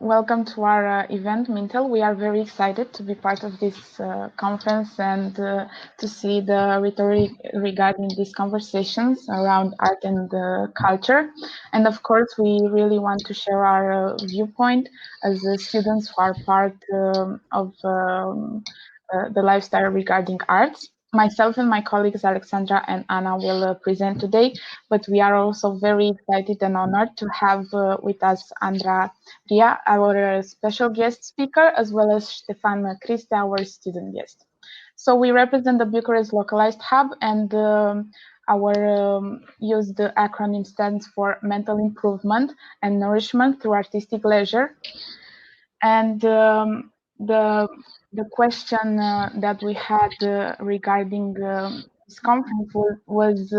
welcome to our event, Mintel. We are very excited to be part of this conference and to see the rhetoric regarding these conversations around art and culture. And of course, we really want to share our viewpoint as students who are part of the lifestyle regarding arts. Myself and my colleagues Alexandra and Anna will present today, but we are also very excited and honored to have with us Andra Bria, our special guest speaker, as well as Stefan Cristea, our student guest. So we represent the Bucharest Localized Hub, and our use the acronym stands for Mental Improvement and Nourishment through Artistic Leisure. And the question that we had regarding this conference was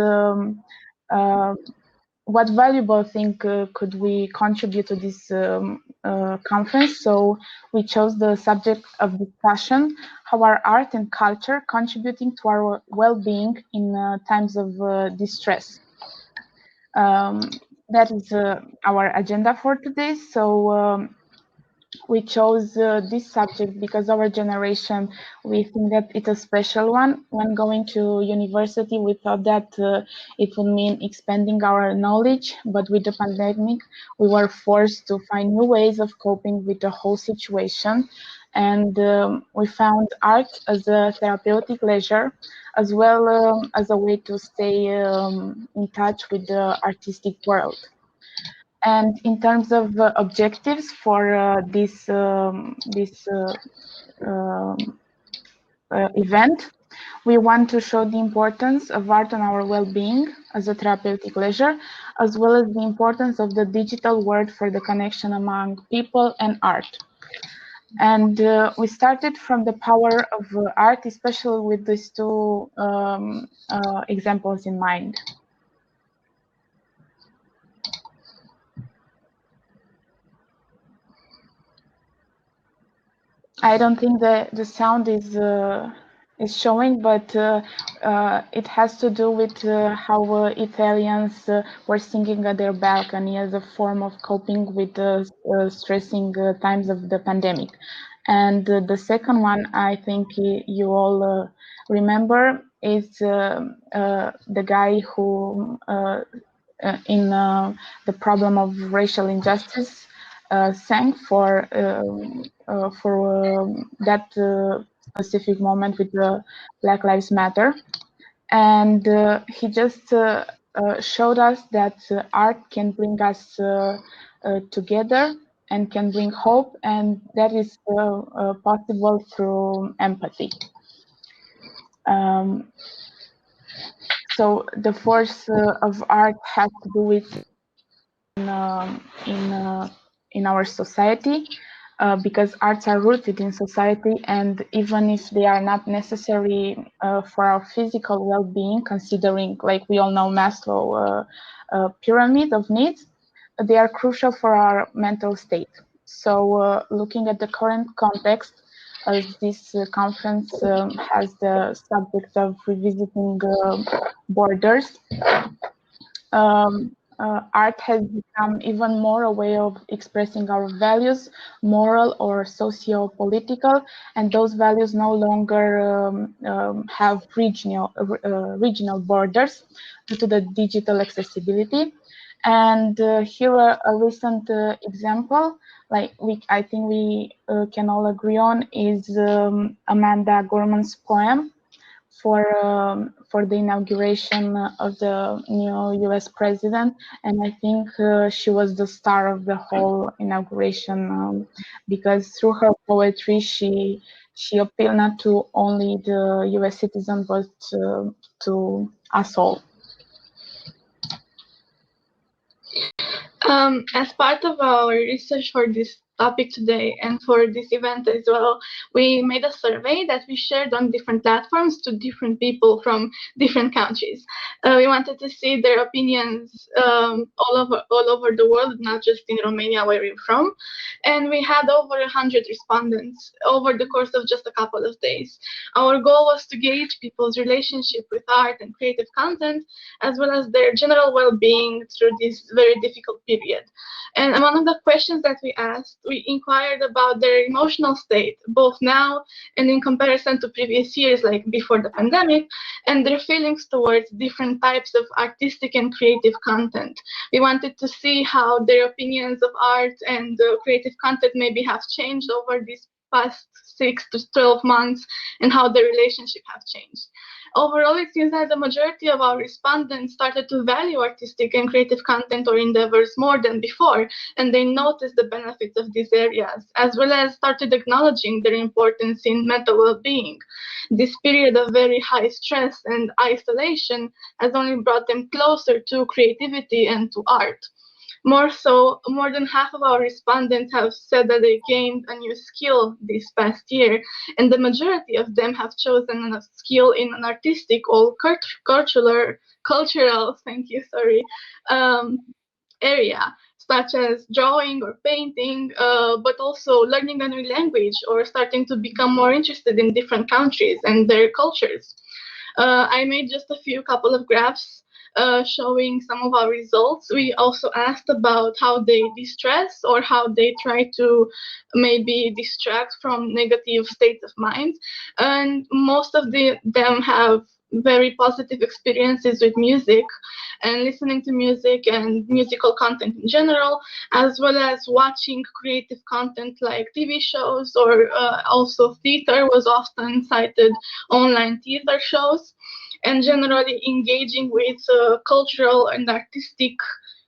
what valuable thing could we contribute to this conference? So we chose the subject of discussion: how are art and culture contributing to our well-being in times of distress? That is our agenda for today. So we chose this subject because our generation, we think that it's a special one. When going to university, we thought that it would mean expanding our knowledge, but with the pandemic, we were forced to find new ways of coping with the whole situation. And we found art as a therapeutic leisure, as well as a way to stay in touch with the artistic world. And in terms of objectives for this event, we want to show the importance of art on our well-being as a therapeutic leisure, as well as the importance of the digital world for the connection among people and art. And we started from the power of art, especially with these two examples in mind. I don't think the sound is showing, but it has to do with how Italians were singing at their balcony as a form of coping with the stressing times of the pandemic. And the second one, I think you all remember, is the guy who, in the problem of racial injustice, sang for that specific moment with the Black Lives Matter. And he just showed us that art can bring us together and can bring hope, and that is possible through empathy. So the force of art has to do with in our society, because arts are rooted in society, and even if they are not necessary for our physical well-being, considering, like we all know, Maslow pyramid of needs, they are crucial for our mental state. So looking at the current context, as this conference has the subject of revisiting borders, art has become even more a way of expressing our values, moral or socio-political, and those values no longer have regional borders due to the digital accessibility. And here a recent example, I think we can all agree on, is Amanda Gorman's poem for the inauguration of the new U.S. president, and I think she was the star of the whole inauguration because through her poetry she appealed not to only the U.S. citizen but to us all. As part of our research for this topic today and for this event as well, we made a survey that we shared on different platforms to different people from different countries. We wanted to see their opinions all over the world, not just in Romania, where we're from. And we had over 100 respondents over the course of just a couple of days. Our goal was to gauge people's relationship with art and creative content, as well as their general well-being through this very difficult period. And one of the questions that we asked we inquired about their emotional state, both now and in comparison to previous years, like before the pandemic, and their feelings towards different types of artistic and creative content. We wanted to see how their opinions of art and creative content maybe have changed over these past 6 to 12 months, and how the relationship have changed. Overall, it seems that the majority of our respondents started to value artistic and creative content or endeavors more than before, and they noticed the benefits of these areas, as well as started acknowledging their importance in mental well-being. This period of very high stress and isolation has only brought them closer to creativity and to art. More so, more than half of our respondents have said that they gained a new skill this past year, and the majority of them have chosen a skill in an artistic or cultural, area, such as drawing or painting, but also learning a new language or starting to become more interested in different countries and their cultures. I made just a couple of graphs showing some of our results. We also asked about how they distress or how they try to maybe distract from negative states of mind. And most of them have very positive experiences with music and listening to music and musical content in general, as well as watching creative content like TV shows, or also theater was often cited, online theater shows, and generally engaging with cultural and artistic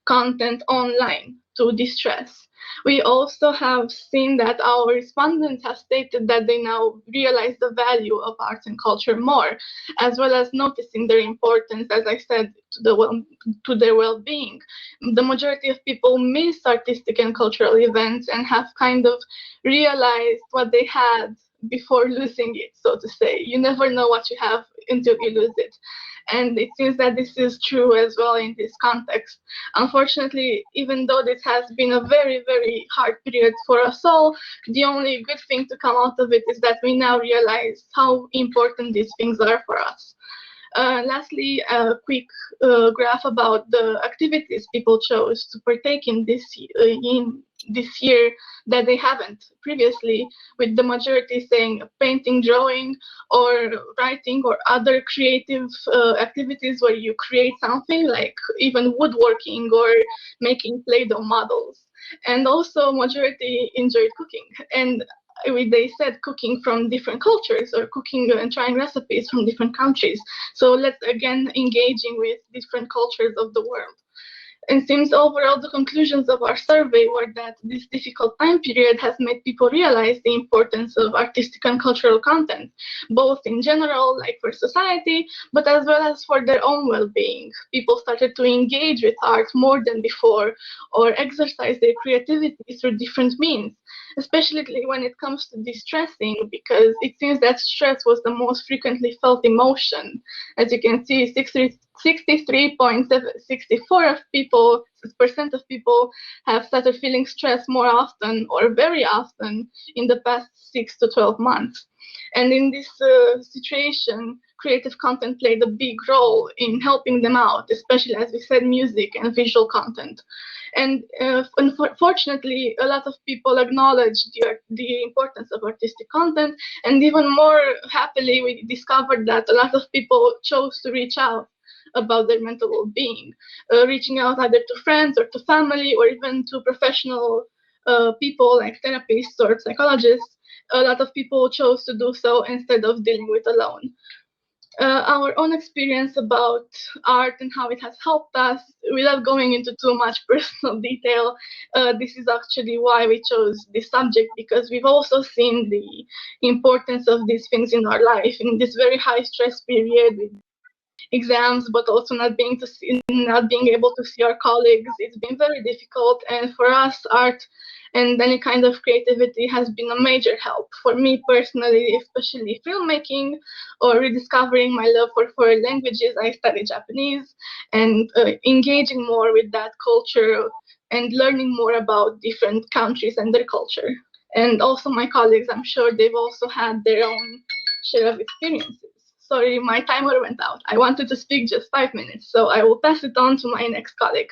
content online to distress. We also have seen that our respondents have stated that they now realize the value of arts and culture more, as well as noticing their importance, as I said, to their well-being. The majority of people miss artistic and cultural events and have kind of realized what they had before losing it, so to say. You never know what you have until you lose it. And it seems that this is true as well in this context. Unfortunately, even though this has been a very, very hard period for us all, the only good thing to come out of it is that we now realize how important these things are for us. Lastly, a quick graph about the activities people chose to partake in this year that they haven't previously, with the majority saying painting, drawing, or writing, or other creative activities where you create something, like even woodworking or making Play-Doh models. And also majority enjoyed cooking. And they said cooking from different cultures, or cooking and trying recipes from different countries. So let's again engaging with different cultures of the world. And seems overall the conclusions of our survey were that this difficult time period has made people realize the importance of artistic and cultural content, both in general, like for society, but as well as for their own well-being. People started to engage with art more than before, or exercise their creativity through different means, especially when it comes to distressing, because it seems that stress was the most frequently felt emotion. As you can see, 63.64% of people have started feeling stressed more often or very often in the past 6 to 12 months. And in this situation, creative content played a big role in helping them out, especially, as we said, music and visual content. And unfortunately, a lot of people acknowledge the importance of artistic content, and even more happily, we discovered that a lot of people chose to reach out about their mental well-being, reaching out either to friends or to family, or even to professional people like therapists or psychologists. A lot of people chose to do so instead of dealing with alone. Our own experience about art and how it has helped us, without going into too much personal detail, this is actually why we chose this subject, because we've also seen the importance of these things in our life in this very high stress period with exams, but also not being able to see our colleagues. It's been very difficult, and for us, art and any kind of creativity has been a major help. For me personally, especially filmmaking or rediscovering my love for foreign languages. I studied Japanese, and engaging more with that culture and learning more about different countries and their culture. And also my colleagues, I'm sure they've also had their own share of experiences. Sorry, my timer went out. I wanted to speak just 5 minutes, so I will pass it on to my next colleague.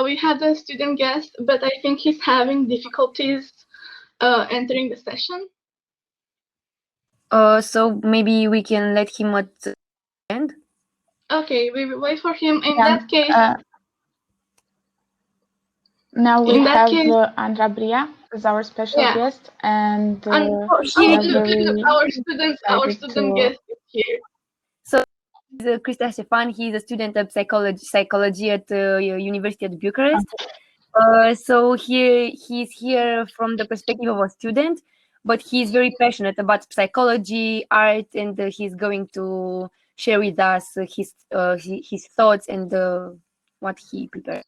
We had a student guest, but I think he's having difficulties entering the session. So maybe we can let him at the end. Okay, we will wait for him. In that case, now we have Andra Bria as our special guest, and our student guest is here. So Cristea Stefan. He's a student of psychology at University of Bucharest. So he's here from the perspective of a student, but he's very passionate about psychology, art, and he's going to share with us his thoughts and what he prepared.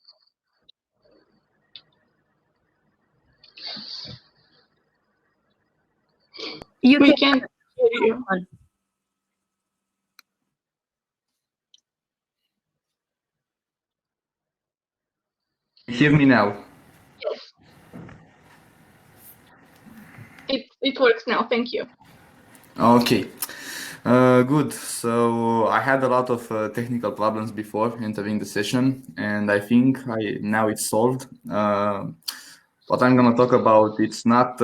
We can hear you. Hear me now? Yes. It works now. Thank you. Okay. Good. So I had a lot of technical problems before entering the session, and I think now it's solved. What I'm going to talk about, it's not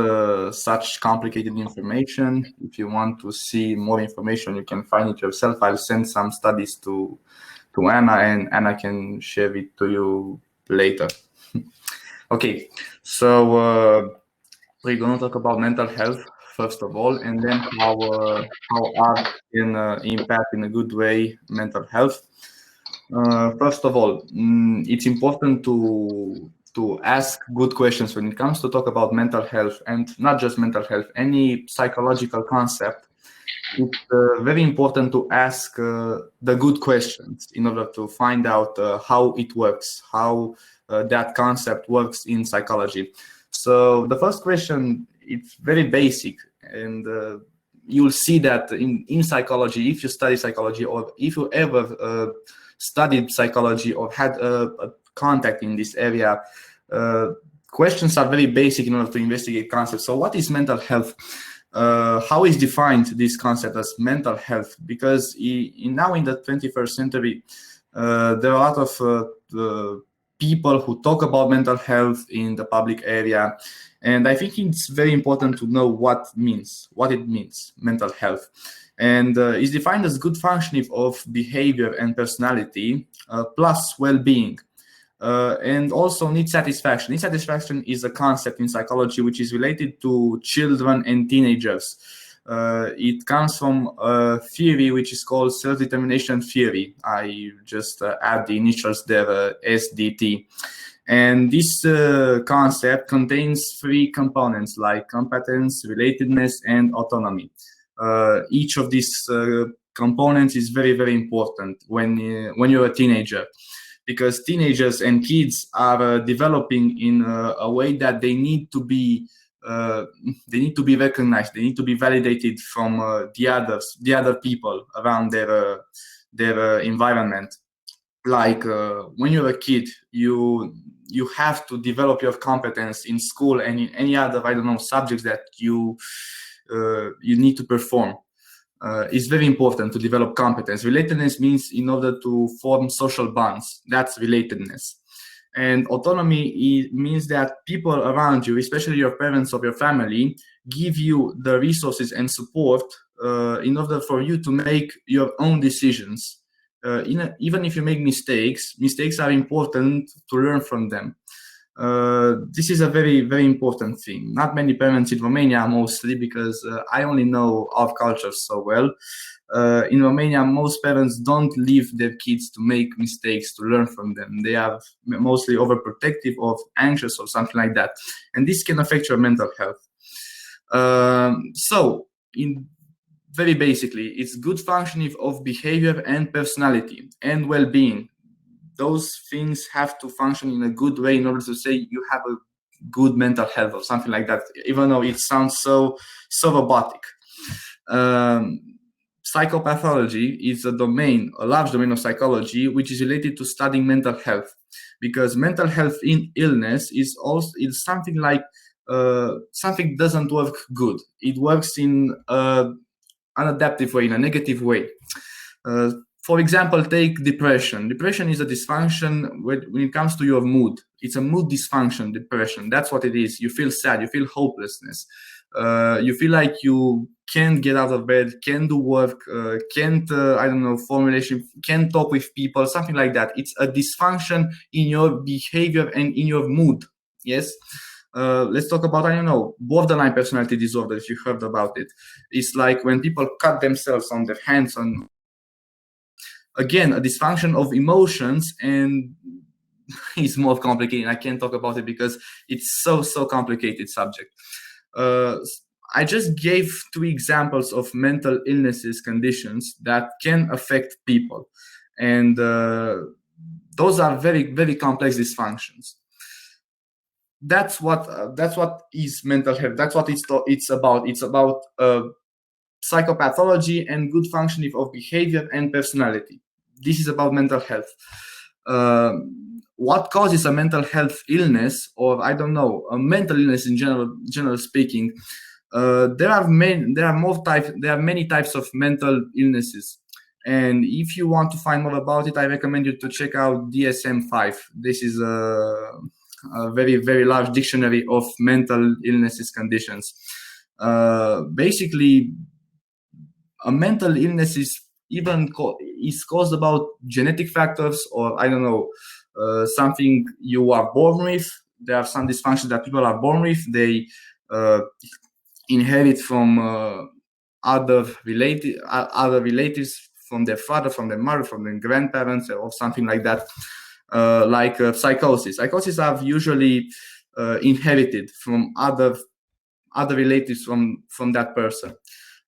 such complicated information. If you want to see more information, you can find it yourself. I'll send some studies to Anna, and Anna can share it to you later. Okay, so we're going to talk about mental health first of all, and then how art can impact in a good way mental health. First of all, it's important to ask good questions when it comes to talk about mental health, and not just mental health, any psychological concept. It's very important to ask the good questions in order to find out how it works, how that concept works in psychology. So the first question, it's very basic, and you'll see that in psychology, if you study psychology, or if you ever studied psychology or had a contact in this area, questions are very basic in order to investigate concepts. So what is mental health? How is defined this concept as mental health? Because now in the 21st century, there are a lot of people who talk about mental health in the public area, and I think it's very important to know what it means, mental health. And is defined as good functioning of behavior and personality, plus well-being, and also need satisfaction. Need satisfaction is a concept in psychology which is related to children and teenagers. It comes from a theory which is called self-determination theory. I just add the initials there, SDT. And this concept contains three components like competence, relatedness, and autonomy. Each of these components is very, very important when you're a teenager, because teenagers and kids are developing in a way that they need to be recognized. They need to be validated from the other people around their environment. Like when you're a kid, you have to develop your competence in school and in any other, I don't know, subjects that you need to perform. It's very important to develop competence. Relatedness means in order to form social bonds. That's relatedness. And autonomy means that people around you, especially your parents or your family, give you the resources and support in order for you to make your own decisions. Even if you make mistakes are important to learn from them. This is a very, very important thing. Not many parents in Romania, mostly, because I only know our culture so well. In Romania, most parents don't leave their kids to make mistakes, to learn from them. They are mostly overprotective or anxious or something like that. And this can affect your mental health. Very basically, it's good functioning of behavior and personality and well-being. Those things have to function in a good way in order to say you have a good mental health or something like that, even though it sounds so robotic. Psychopathology is a large domain of psychology, which is related to studying mental health, because mental health in illness is something like something doesn't work good. It works in an adaptive way, in a negative way. for example, take depression. Depression is a dysfunction when it comes to your mood. It's a mood dysfunction, depression. That's what it is. You feel sad, you feel hopelessness. You feel like you can't get out of bed, can't do work, can't, I don't know, form relation, can't talk with people, something like that. It's a dysfunction in your behavior and in your mood. Yes. Let's talk about, I don't know, borderline personality disorder, if you heard about it. It's like when people cut themselves on their hands, on, again, a dysfunction of emotions, and it's more complicated. I can't talk about it because it's so complicated subject. I just gave 2 examples of mental illnesses, conditions that can affect people, and those are very complex dysfunctions. That's what is mental health. That's what it's about. It's about psychopathology and good functioning of behavior and personality. This is about mental health. What causes a mental health illness, or I don't know, a mental illness in general speaking? There are many types of mental illnesses, and if you want to find more about it, I recommend you to check out DSM-5. This is a very large dictionary of mental illnesses conditions. Basically, a mental illness is caused about genetic factors, or I don't know, something you are born with. There are some dysfunctions that people are born with. They inherit from other relatives, from their father, from their mother, from their grandparents, or something like that. Like psychosis. Psychosis are usually inherited from other relatives from that person.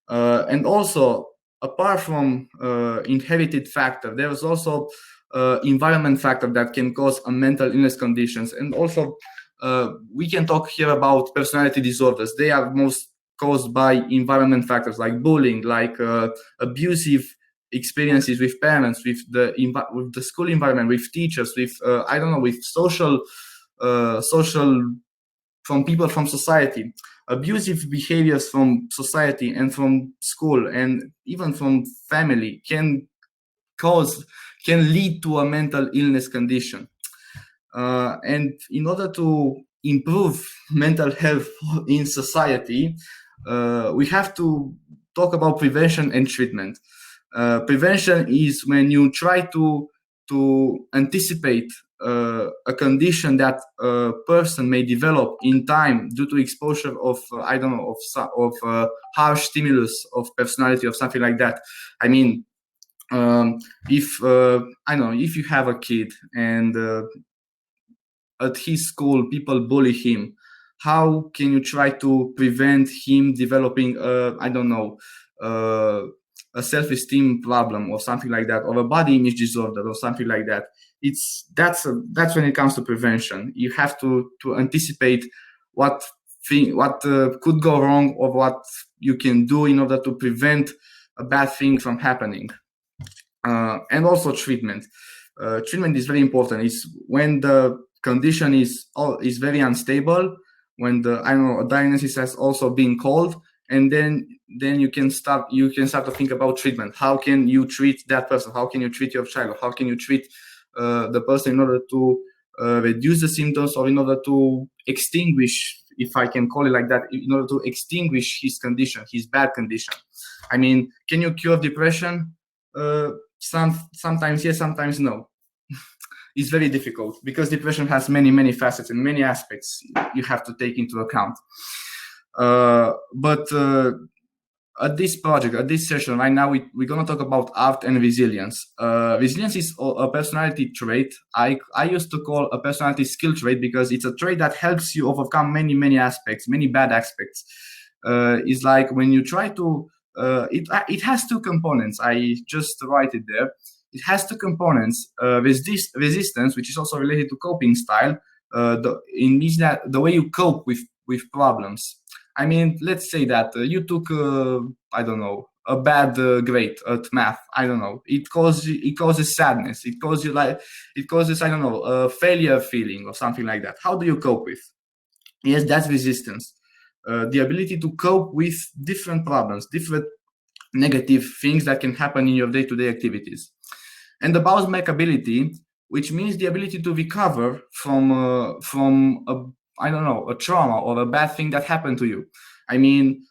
And also, apart from inherited factor, there is also environment factor that can cause a mental illness conditions. And also, we can talk here about personality disorders. They are most caused by environment factors like bullying, like abusive experiences with parents, with the school environment, with teachers, with I don't know, with social from people from society. Abusive behaviors from society and from school and even from family can lead to a mental illness condition. And in order to improve mental health in society, we have to talk about prevention and treatment. Prevention is when you try to anticipate a condition that a person may develop in time due to exposure of I don't know, of harsh stimulus of personality or something like that. I mean, if you have a kid and at his school people bully him, how can you try to prevent him developing I don't know, a self-esteem problem or something like that, or a body image disorder or something like that? That's when it comes to prevention. You have to anticipate what could go wrong, or what you can do in order to prevent a bad thing from happening. And also treatment. Treatment is very important. It's when the condition is very unstable, when a diagnosis has also been called, and then you can start to think about treatment. How can you treat that person? How can you treat your child? How can you treat the person in order to reduce the symptoms, or in order to extinguish, if I can call it like that, in order to extinguish his condition, his bad condition? I mean, can you cure depression? Sometimes yes, sometimes no. It's very difficult because depression has many facets and many aspects you have to take into account. But at this project, at this session right now, we're going to talk about art and resilience. Resilience is a personality trait. I used to call a personality skill trait because it's a trait that helps you overcome many aspects, many bad aspects. It's like when you try to, it has 2 components. I just write it there. It has 2 components. Resistance, which is also related to coping style. In means that the way you cope with problems. I mean, let's say that you took, I don't know, a bad grade at math. I don't know. It causes sadness. It causes, I don't know, a failure feeling or something like that. How do you cope with? Yes, that's resistance. The ability to cope with different problems, different negative things that can happen in your day-to-day activities. And the bounce back ability, which means the ability to recover from a trauma or a bad thing that happened to you. I mean,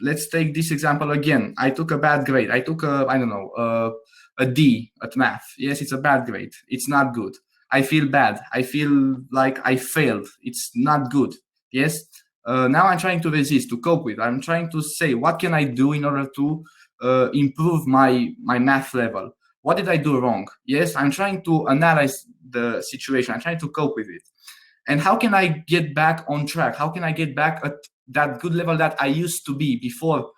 let's take this example again. I took a bad grade. I took a D at math. Yes, it's a bad grade. It's not good. I feel bad. I feel like I failed. It's not good. Yes. Now I'm trying to resist, to cope with. I'm trying to say, what can I do in order to improve my math level? What did I do wrong? Yes, I'm trying to analyze the situation. I'm trying to cope with it. And how can I get back on track? How can I get back at that good level that I used to be before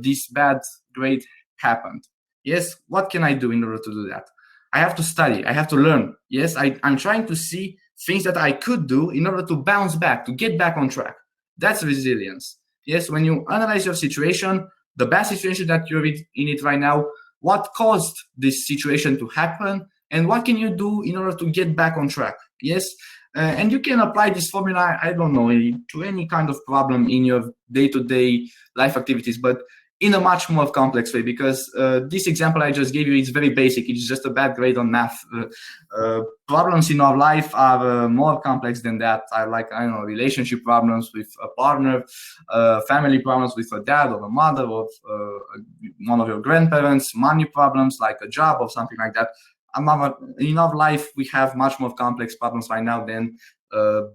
this bad grade happened? Yes, what can I do in order to do that? I have to study. I have to learn. Yes, I'm trying to see things that I could do in order to bounce back, to get back on track. That's resilience. Yes, when you analyze your situation, the bad situation that you're in it right now, what caused this situation to happen, and what can you do in order to get back on track? Yes, and you can apply this formula, I don't know, to any kind of problem in your day-to-day life activities, but in a much more complex way, because this example I just gave you is very basic. It's just a bad grade on math. Problems in our life are more complex than that. I don't know, relationship problems with a partner, family problems with a dad or a mother or one of your grandparents, money problems like a job or something like that. In our life, we have much more complex problems right now than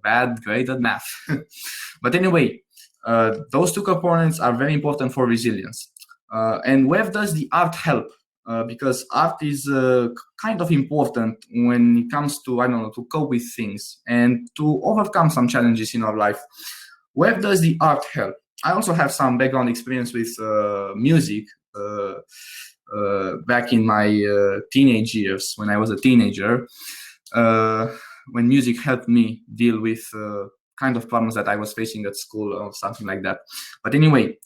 bad grade at math. But anyway, those two components are very important for resilience. And where does the art help? Because art is kind of important when it comes to, to cope with things and to overcome some challenges in our life. Where does the art help? I also have some background experience with music back in my teenage years, when I was a teenager, when music helped me deal with kind of problems that I was facing at school or something like that. But anyway,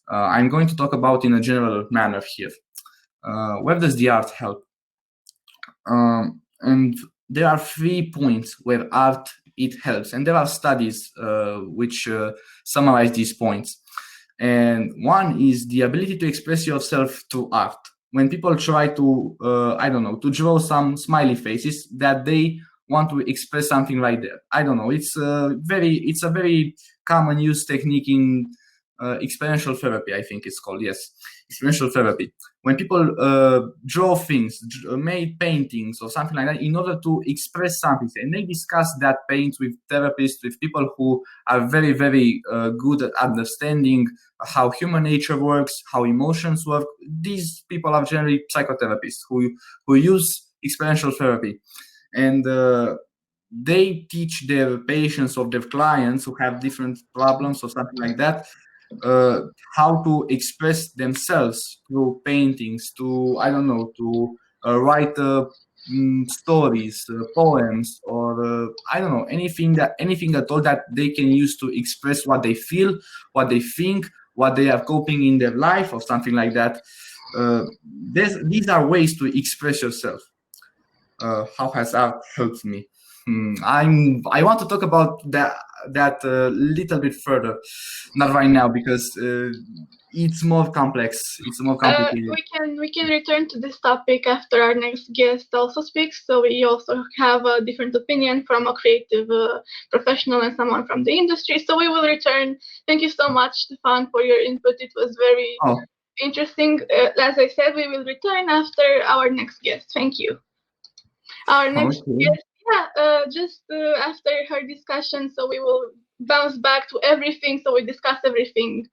I'm going to talk about in a general manner here. Where does the art help? And there are 3 points where art, it helps. And there are studies which summarize these points. And one is the ability to express yourself through art. When people try to, to draw some smiley faces that they want to express something right there. I don't know. It's a very common use technique in experiential therapy, I think it's called. Yes, experiential therapy. When people draw things, made paintings or something like that in order to express something, and they discuss that paint with therapists, with people who are very, very good at understanding how human nature works, how emotions work. These people are generally psychotherapists who use experiential therapy. And they teach their patients or their clients who have different problems or something like that how to express themselves through paintings, to write stories, poems, or anything at all that they can use to express what they feel, what they think, what they are coping in their life, or something like that. These are ways to express yourself. How has art helped me? I want to talk about that a little bit further, not right now, because it's more complex. It's more complicated. We can return to this topic after our next guest also speaks. So we also have a different opinion from a creative professional and someone from the industry. So we will return. Thank you so much, Stefan, for your input. It was very interesting. As I said, we will return after our next guest. Thank you. Our next guest, just after her discussion, so we will bounce back to everything. So we discuss everything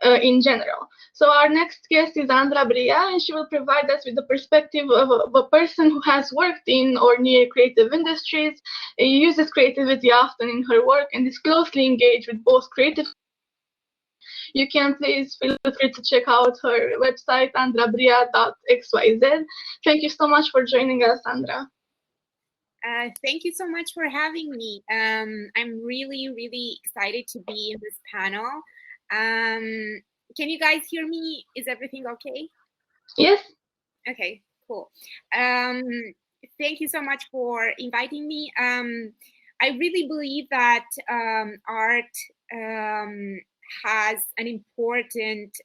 in general. So our next guest is Andra Bria, and she will provide us with the perspective of a person who has worked in or near creative industries, uses creativity often in her work, and is closely engaged with both creative. You can please feel free to check out her website, andrabria.xyz. Thank you so much for joining us, Andra. Thank you so much for having me. I'm really, really excited to be in this panel. Can you guys hear me? Is everything okay? Yes. Okay, cool. Thank you so much for inviting me. I really believe that art has an important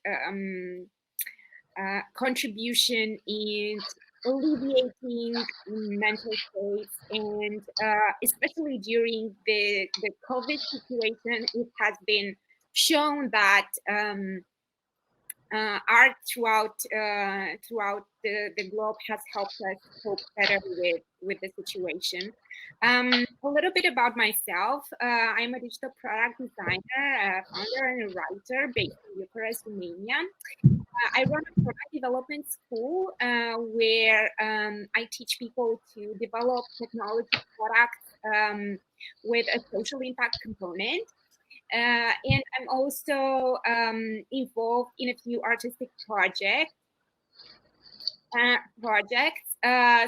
contribution in alleviating mental states, and especially during the COVID situation, it has been shown that art throughout the globe has helped us cope better with the situation. A little bit about myself. I'm a digital product designer, a founder and a writer based in Bucharest, Romania. I run a product development school where I teach people to develop technology products with a social impact component. And I'm also involved in a few artistic projects.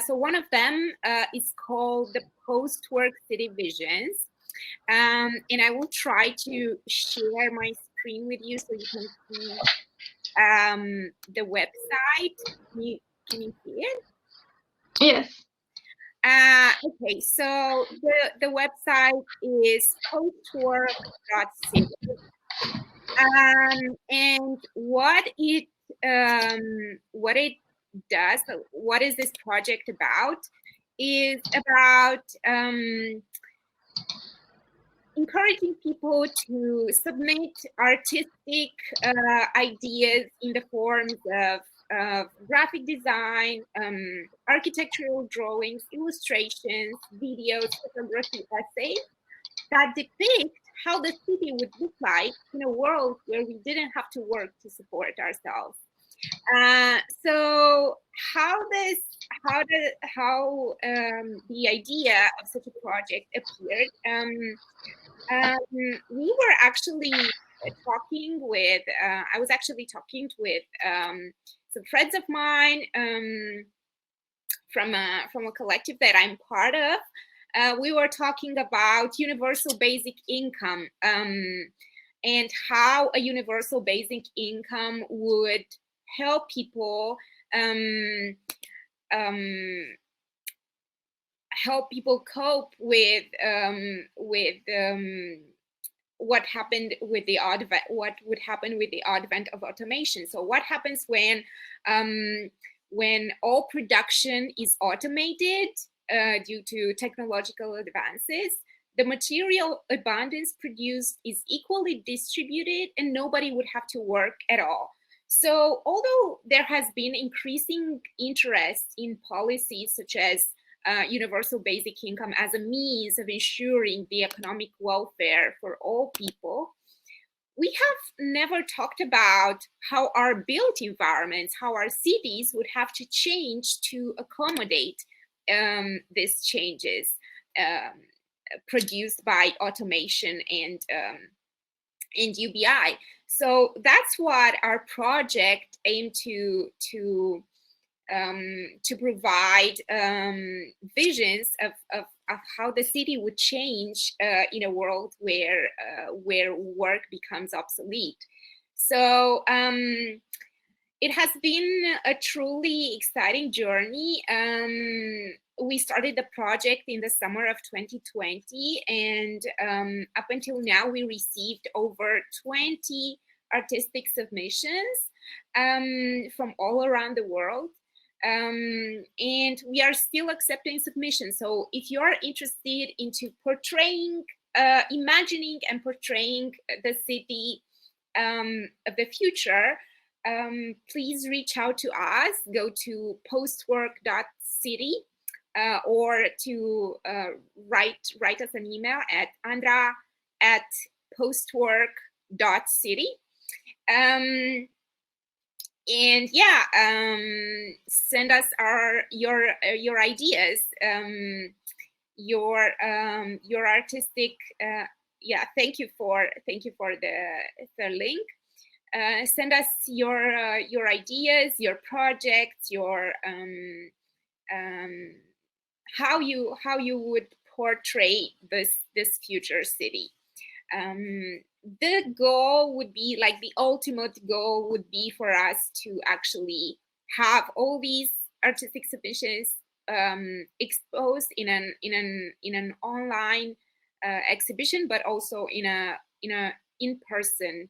So one of them is called the Post-Work City Visions. And I will try to share my screen with you so you can see the website. Can you see it? Yes. Okay, so the website is postwork.city. And what it does, what is this project about, is about encouraging people to submit artistic ideas in the forms of graphic design, architectural drawings, illustrations, videos, photography, essays that depict how the city would look like in a world where we didn't have to work to support ourselves. So how the idea of such a project appeared, we were actually talking with, I was actually talking with some friends of mine from a collective that I'm part of. We were talking about universal basic income and how a universal basic income would help people cope with what happened with the what would happen with the advent of automation. So what happens when all production is automated due to technological advances? The material abundance produced is equally distributed and nobody would have to work at all. So although there has been increasing interest in policies such as universal basic income as a means of ensuring the economic welfare for all people, we have never talked about how our built environments, how our cities would have to change to accommodate these changes produced by automation and UBI. So that's what our project aimed to provide visions of how the city would change in a world where work becomes obsolete. So it has been a truly exciting journey. We started the project in the summer of 2020, and up until now, we received over 20 artistic submissions from all around the world. And we are still accepting submissions. So if you are interested into portraying, imagining and portraying the city of the future, please reach out to us. Go to postwork.city or to write us an email at andra@postwork.city. And yeah, send us your ideas, your artistic. Yeah, thank you for the link. Send us your ideas, your projects, your how you would portray this future city. The goal would be, like, the ultimate goal would be for us to actually have all these artistic submissions exposed in an online exhibition, but also in a in-person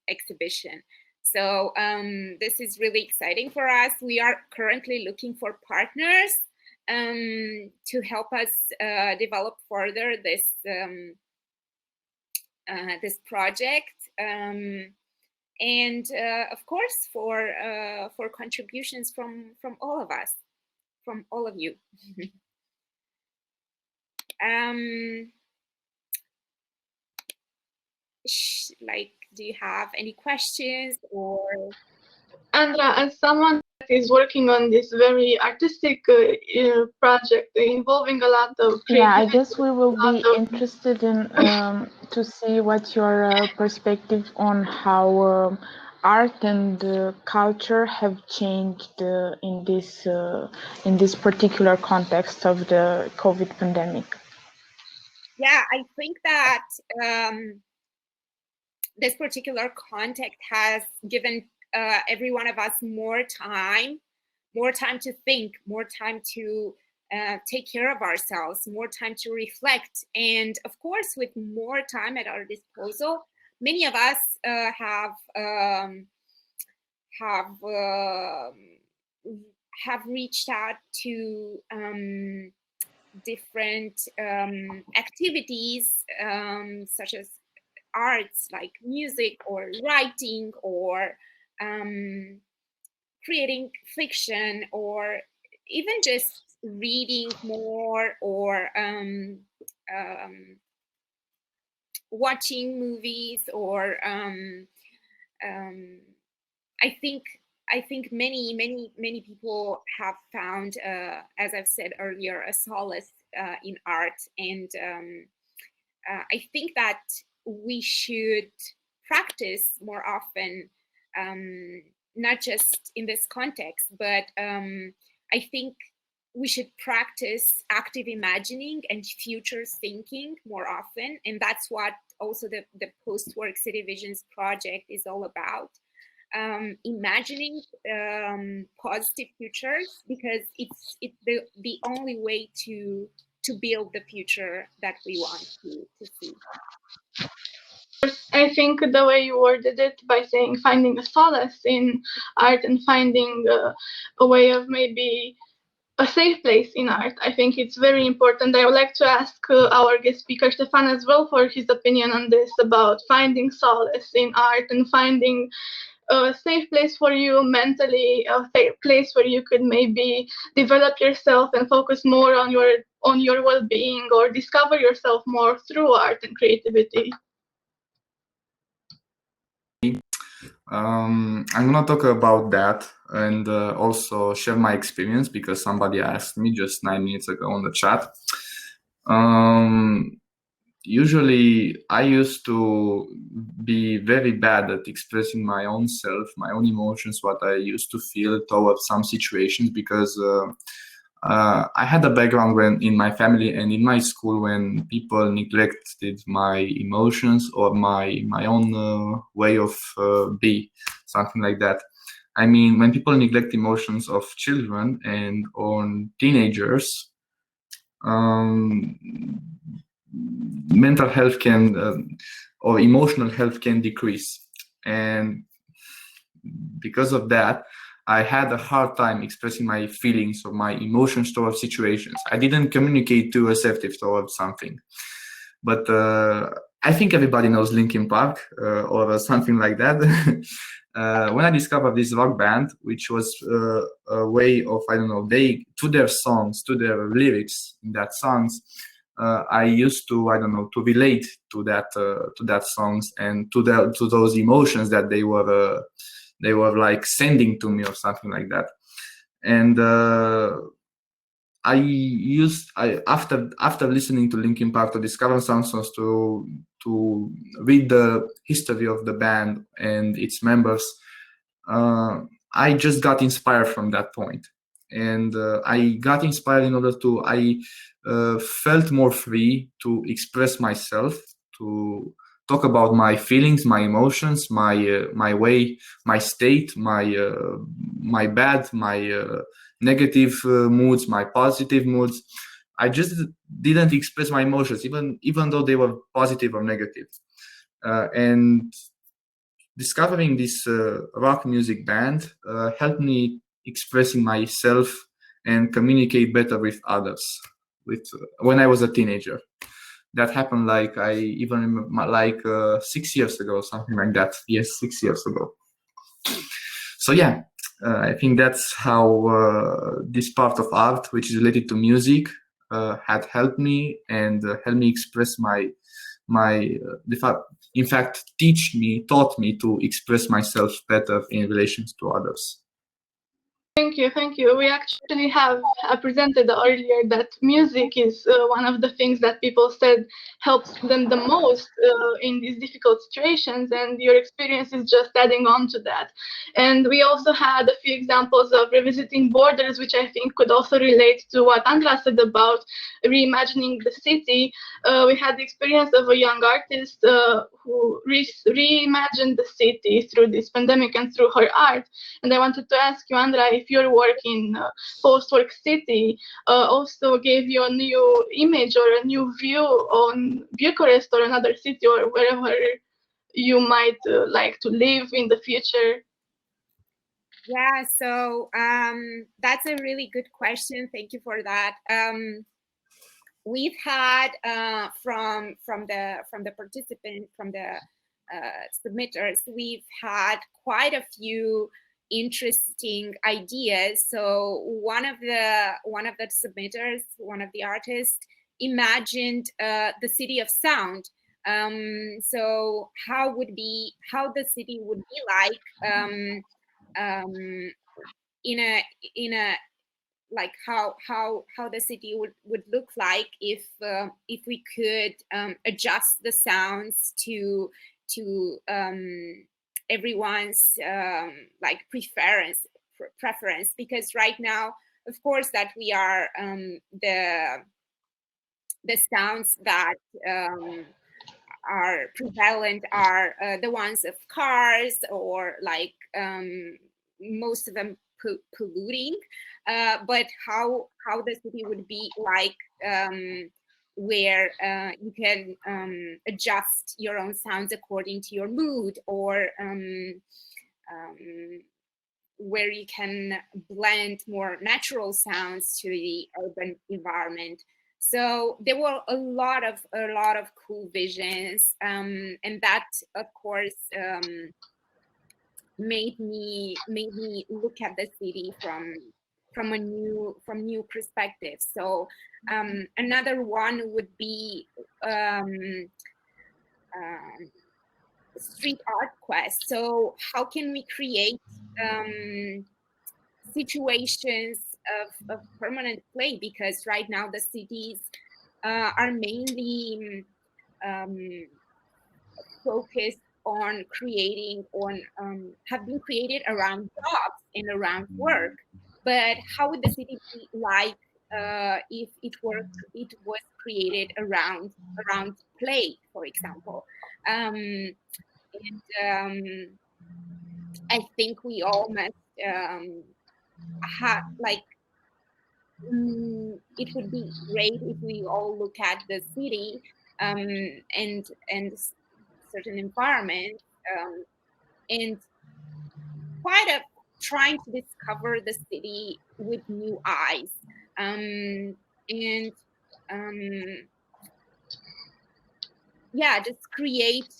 exhibition. So this is really exciting for us. We are currently looking for partners to help us develop further this this project, and of course for contributions from all of us, from all of you. Like, do you have any questions? Or Andra, as someone that is working on this very artistic project involving a lot of I guess we will be interested in to see what's your perspective on how art and culture have changed in this particular context of the COVID pandemic. Yeah, I think that this particular context has given every one of us more time to think, more time to take care of ourselves, more time to reflect. And of course, with more time at our disposal, many of us have reached out to different activities, such as arts like music or writing or creating fiction, or even just reading more, or watching movies, or I think many people have found, as I've said earlier, a solace in art. And I think that we should practice more often, not just in this context, but I think we should practice active imagining and future thinking more often. And that's what also the Post-Work City Visions project is all about. Imagining positive futures, because it's the only way to build the future that we want to see. I think the way you worded it by saying finding a solace in art and finding a way of maybe a safe place in art, I think it's very important. I would like to ask our guest speaker Stefan as well for his opinion on this, about finding solace in art and finding a safe place for you mentally, a safe place where you could maybe develop yourself and focus more on your well-being, or discover yourself more through art and creativity. I'm gonna talk about that and also share my experience, because somebody asked me just 9 minutes ago on the chat. Usually I used to be very bad at expressing my own self, my own emotions, what I used to feel towards some situations, because I had a background in my family and in my school when people neglected my emotions or my own way of be, something like that. I mean, when people neglect emotions of children and on teenagers, mental health can or emotional health can decrease. And because of that, I had a hard time expressing my feelings or my emotions towards situations. I didn't communicate too assertive towards something. But I think everybody knows Linkin Park or something like that. When I discovered this rock band, which was a way of, I don't know, to their songs, to their lyrics in that songs, I used to, I don't know, to relate to that songs and to those emotions that they were like sending to me or something like that. And after listening to Linkin Park, to discover some songs, to read the history of the band and its members, I just got inspired from that point. And I got inspired in order to, I felt more free to express myself, to talk about my feelings, my emotions, my way, my state, my bad, my negative moods, my positive moods. I just didn't express my emotions, even though they were positive or negative. And discovering this rock music band helped me expressing myself and communicate better with others. When I was a teenager, that happened like I even remember, like 6 years ago, something like that. Yes, 6 years ago. So yeah, I think that's how this part of art, which is related to music, had helped me and helped me express in fact, taught me to express myself better in relation to others. Thank you, thank you. We actually have presented earlier that music is one of the things that people said helps them the most in these difficult situations, and your experience is just adding on to that. And we also had a few examples of revisiting borders, which I think could also relate to what Andra said about reimagining the city. We had the experience of a young artist who reimagined the city through this pandemic and through her art. And I wanted to ask you, Andra, if your work in post-work city also gave you a new image or a new view on Bucharest or another city or wherever you might like to live in the future. Yeah, so that's a really good question. Thank you for that. We've had from the participants, from the submitters, we've had quite a few interesting ideas. So one of the submitters, one of the artists, imagined the city of sound. So how the city would be like in a like how the city would look like if we could adjust the sounds to everyone's like preference, because right now, of course, that we are the sounds that are prevalent are the ones of cars, or like most of them polluting, but how the city would be like where you can adjust your own sounds according to your mood, or where you can blend more natural sounds to the urban environment. So there were a lot of cool visions, and that, of course, made me look at the city from new perspectives. So another one would be street art quest. So how can we create situations of permanent play? Because right now the cities are mainly focused on creating, have been created around jobs and around work. But how would the city be like if it was created around play, for example? And I think we all must have like. It would be great if we all look at the city and certain environment and trying to discover the city with new eyes, and yeah, just create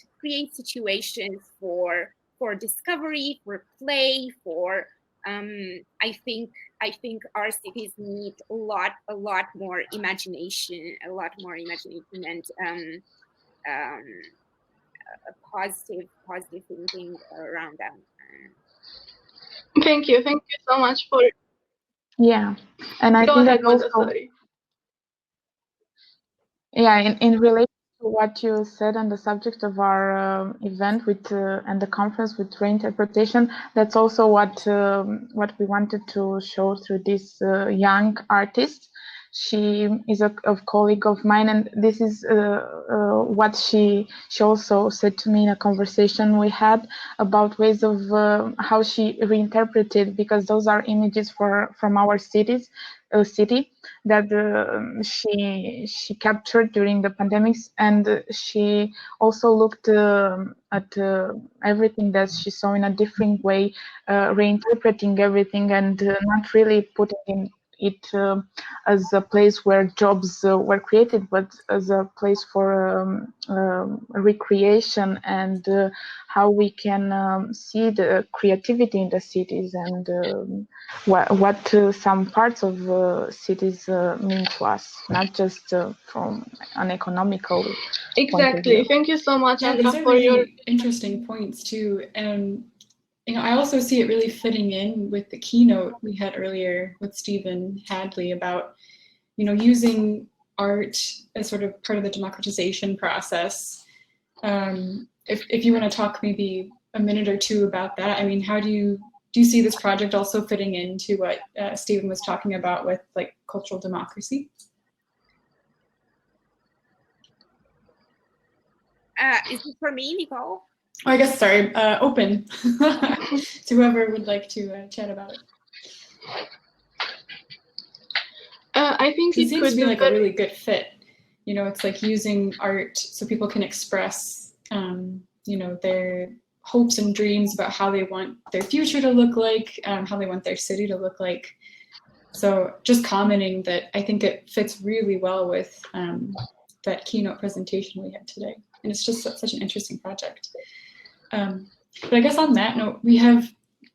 situations for discovery, for play, for I think our cities need a lot more imagination, and positive thinking around them. Thank you so much for. Yeah, and I think that also. Yeah, in relation to what you said on the subject of our event with and the conference with reinterpretation, that's also what we wanted to show through this young artist. she is a colleague of mine, and this is what she also said to me in a conversation we had about ways of how she reinterpreted, because those are images from our city that she captured during the pandemics, and she also looked at everything that she saw in a different way, reinterpreting everything and not really putting it as a place where jobs were created, but as a place for recreation and how we can see the creativity in the cities and what some parts of cities mean to us, not just from an economical Exactly. Thank you so much, Andra, these are for your interesting points too. And I also see it really fitting in with the keynote we had earlier with Stephen Hadley about, using art as sort of part of the democratization process. If you want to talk maybe a minute or two about that, I mean, how do you see this project also fitting into what Stephen was talking about with like cultural democracy? Is it for me, Nicole? Oh, I guess, sorry, open to whoever would like to chat about it. I think it seems to be like a really good fit. It's like using art so people can express, their hopes and dreams about how they want their future to look like, how they want their city to look like. So just commenting that I think it fits really well with that keynote presentation we had today. And it's just such an interesting project. But I guess on that note, we have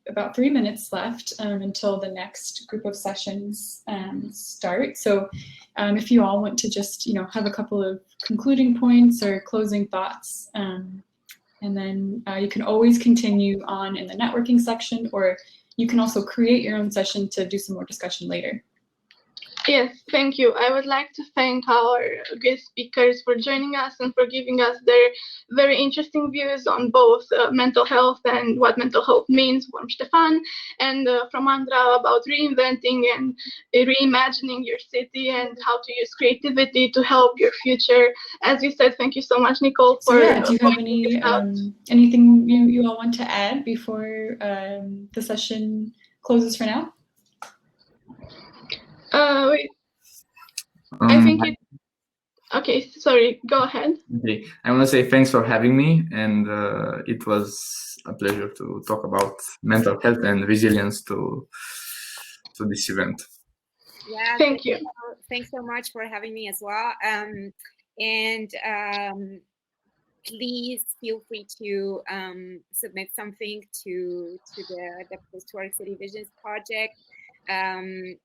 about 3 minutes left until the next group of sessions start. So if you all want to just, have a couple of concluding points or closing thoughts, and then you can always continue on in the networking section, or you can also create your own session to do some more discussion later. Yes, thank you. I would like to thank our guest speakers for joining us and for giving us their very interesting views on both mental health and what mental health means, from Stefan and from Andra about reinventing and reimagining your city and how to use creativity to help your future. As you said, thank you so much, Nicole. So yeah, do you have anything you all want to add before the session closes for now? Wait. I think it. Okay, sorry. Go ahead. Okay, I want to say thanks for having me, and it was a pleasure to talk about mental health and resilience to this event. Yeah, thank you. Thanks so much for having me as well. Please feel free to submit something to the Post-Work City Visions project.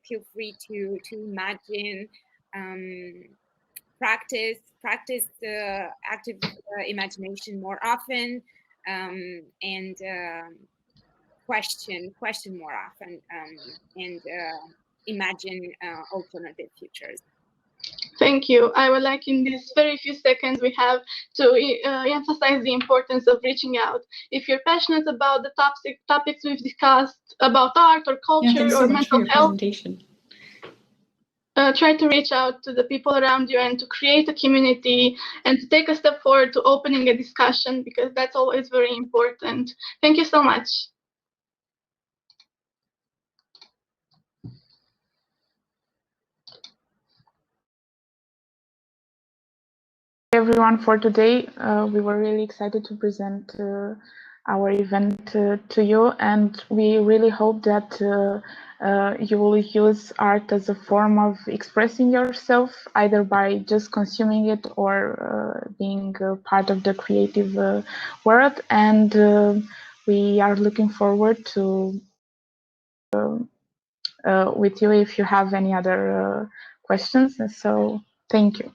Feel free to imagine, practice the active imagination more often, and question more often, and imagine alternative futures. Thank you. I would like, in these very few seconds we have, to emphasize the importance of reaching out. If you're passionate about the topics we've discussed about art or culture or mental health, try to reach out to the people around you and to create a community and to take a step forward to opening a discussion, because that's always very important. Thank you so much. Everyone, for today. We were really excited to present our event to you, and we really hope that you will use art as a form of expressing yourself, either by just consuming it or being part of the creative world. And we are looking forward to with you if you have any other questions. So thank you.